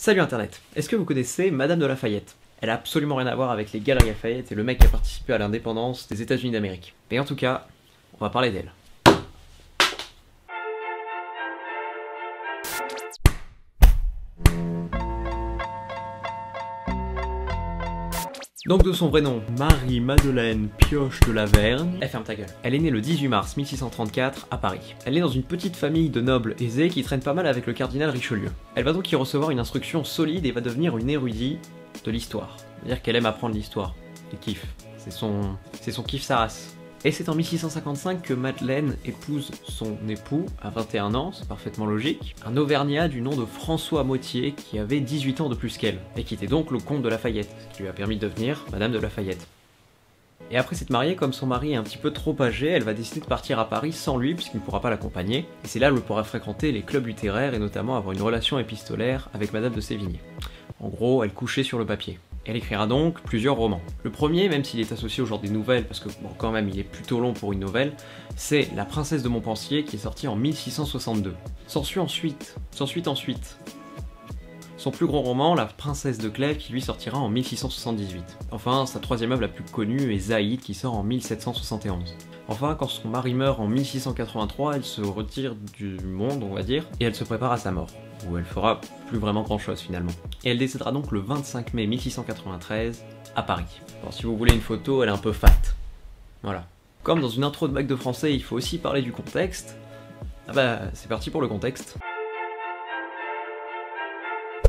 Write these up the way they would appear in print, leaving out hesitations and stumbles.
Salut Internet, est-ce que vous connaissez Madame de Lafayette? Elle a absolument rien à voir avec les Galeries Lafayette et le mec qui a participé à l'indépendance des États-Unis d'Amérique. Mais en tout cas, on va parler d'elle. Donc de son vrai nom, Marie-Madeleine Pioche de Lavergne. Ferme ta gueule. Elle est née le 18 mars 1634 à Paris. Elle est dans une petite famille de nobles aisés qui traînent pas mal avec le cardinal Richelieu. Elle va donc y recevoir une instruction solide et va devenir une érudite de l'histoire. C'est-à-dire qu'elle aime apprendre l'histoire. Elle kiffe. C'est son kiff sa race. Et c'est en 1655 que Madeleine épouse son époux, à 21 ans, c'est parfaitement logique, un Auvergnat du nom de François Motier qui avait 18 ans de plus qu'elle, et qui était donc le comte de Lafayette, ce qui lui a permis de devenir Madame de Lafayette. Et après s'être mariée, comme son mari est un petit peu trop âgé, elle va décider de partir à Paris sans lui puisqu'il ne pourra pas l'accompagner, et c'est là où elle pourra fréquenter les clubs littéraires et notamment avoir une relation épistolaire avec Madame de Sévigné. En gros, elle couchait sur le papier. Elle écrira donc plusieurs romans. Le premier, même s'il est associé au genre des nouvelles, parce que bon, quand même il est plutôt long pour une nouvelle, c'est La Princesse de Montpensier qui est sorti en 1662. S'ensuit ensuite son plus gros roman, La Princesse de Clèves, qui lui sortira en 1678. Enfin, sa troisième œuvre la plus connue est Zaïd, qui sort en 1771. Enfin, quand son mari meurt en 1683, elle se retire du monde, on va dire, et elle se prépare à sa mort, où elle fera plus vraiment grand chose finalement. Et elle décédera donc le 25 mai 1693 à Paris. Alors si vous voulez une photo, elle est un peu fat. Voilà. Comme dans une intro de bac de français, il faut aussi parler du contexte. Ah bah, c'est parti pour le contexte.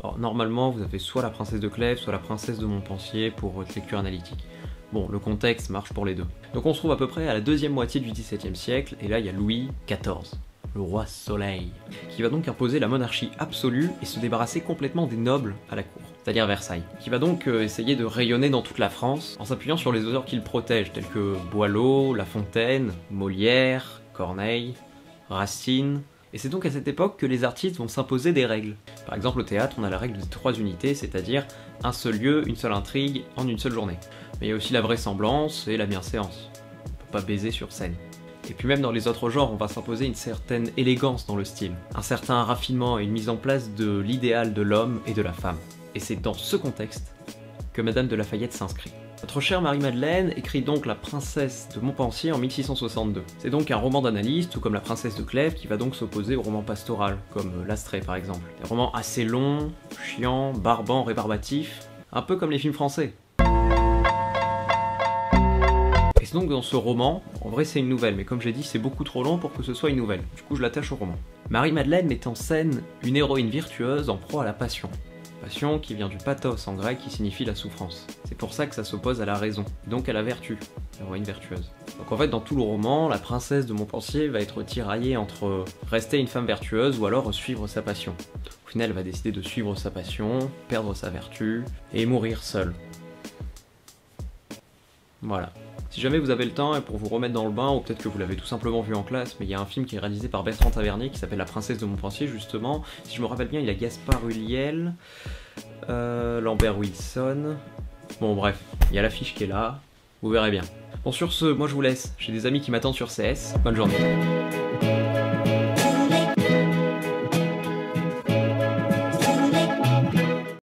Alors, normalement, vous avez soit la princesse de Clèves, soit la princesse de Montpensier pour votre lecture analytique. Bon, le contexte marche pour les deux. Donc on se trouve à peu près à la deuxième moitié du XVIIe siècle, et là il y a Louis XIV, le roi Soleil, qui va donc imposer la monarchie absolue et se débarrasser complètement des nobles à la cour, c'est-à-dire Versailles, qui va donc essayer de rayonner dans toute la France en s'appuyant sur les auteurs qu'il protège, tels que Boileau, La Fontaine, Molière, Corneille, Racine. Et c'est donc à cette époque que les artistes vont s'imposer des règles. Par exemple au théâtre, on a la règle des 3 unités, c'est-à-dire un seul lieu, une seule intrigue, en une seule journée. Mais il y a aussi la vraisemblance et la bienséance. On peut pas baiser sur scène. Et puis même dans les autres genres, on va s'imposer une certaine élégance dans le style, un certain raffinement et une mise en place de l'idéal de l'homme et de la femme. Et c'est dans ce contexte que Madame de Lafayette s'inscrit. Notre chère Marie-Madeleine écrit donc La Princesse de Montpensier en 1662. C'est donc un roman d'analyse, tout comme La Princesse de Clèves, qui va donc s'opposer au roman pastoral, comme L'Astrée par exemple. Des romans assez longs, chiants, barbants, rébarbatifs, un peu comme les films français. Et donc dans ce roman, en vrai c'est une nouvelle, mais comme j'ai dit c'est beaucoup trop long pour que ce soit une nouvelle, du coup je l'attache au roman. Marie-Madeleine met en scène une héroïne virtueuse en proie à la passion. Passion qui vient du pathos en grec qui signifie la souffrance. C'est pour ça que ça s'oppose à la raison, donc à la vertu, l'héroïne vertueuse. Donc en fait dans tout le roman, la princesse de Montpensier va être tiraillée entre rester une femme vertueuse ou alors suivre sa passion. Au final elle va décider de suivre sa passion, perdre sa vertu et mourir seule. Voilà. Si jamais vous avez le temps, et pour vous remettre dans le bain, ou peut-être que vous l'avez tout simplement vu en classe, mais il y a un film qui est réalisé par Bertrand Tavernier qui s'appelle La Princesse de Montpensier justement. Si je me rappelle bien, il y a Gaspard Ulliel, Lambert Wilson. Bon bref, il y a l'affiche qui est là, vous verrez bien. Bon sur ce, moi je vous laisse, j'ai des amis qui m'attendent sur CS, bonne journée.